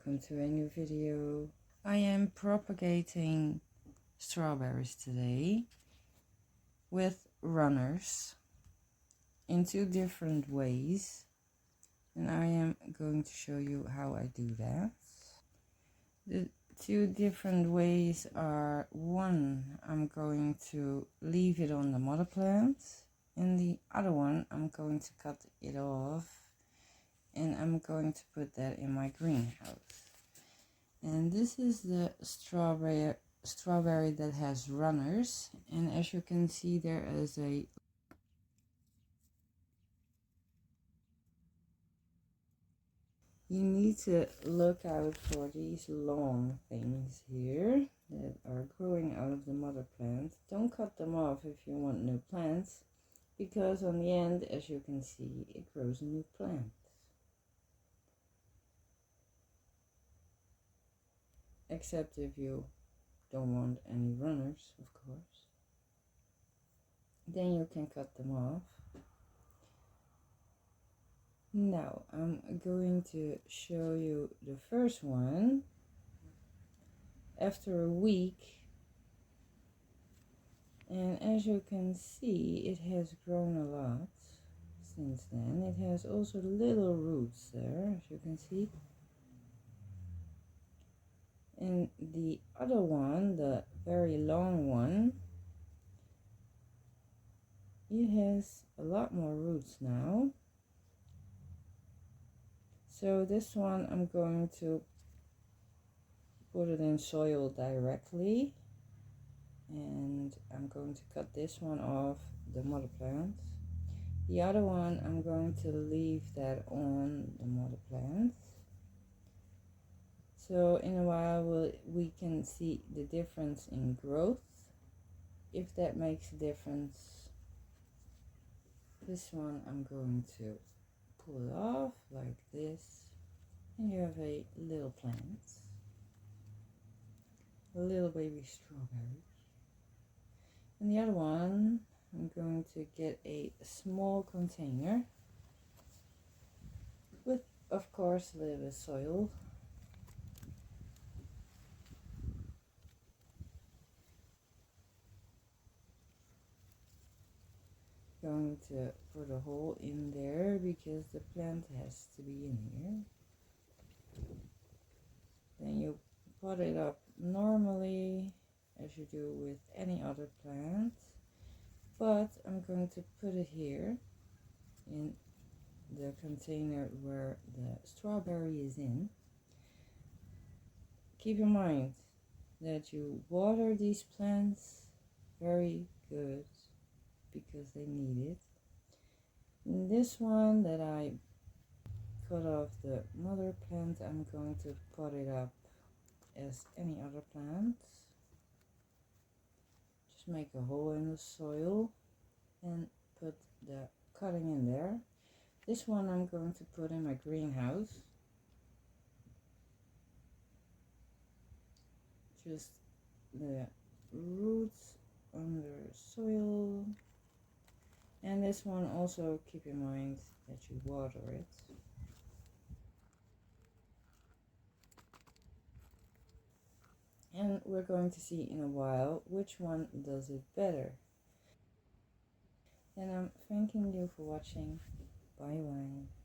welcome to a new video. I am propagating strawberries today with runners in two different ways, and I am going to show you how I do that. The two different ways are: one, I'm going to leave it on the mother plant, and the other one I'm going to cut it off and I'm going to put that in my greenhouse. And this is the strawberry that has runners, and as you can see, there is you need to look out for these long things here that are growing out of the mother plant. Don't cut them off if you want new plants, because on the end, as you can see, it grows a new plant. Except if you don't want any runners, of course. Then you can cut them off. Now I'm going to show you the first one. After a week, and as you can see, it has grown a lot since then. It has also little roots there, as you can see. And the other one, the very long one, it has a lot more roots now. So this one I'm going to put it in soil directly, and I'm going to cut this one off the mother plant. The other one I'm going to leave that on the mother plant. So in a while we can see the difference in growth, if that makes a difference. This one I'm going to pull it off like this, and you have a little plant, a little baby strawberry. And the other one, I'm going to get a small container with, of course, a little bit of soil. Going to put a hole in there because the plant has to be in here. Then you pot it up normally as you do with any other plant, but I'm going to put it here in the container where the strawberry is in. Keep in mind that you water these plants very good because they need it. In this one that I cut off the mother plant, I'm going to pot it up as any other plant. Just make a hole in the soil and put the cutting in there. This one I'm going to put in my greenhouse. Just the roots under soil. And this one also keep in mind that you water it. And we're going to see in a while which one does it better. And I'm thanking you for watching. Bye bye.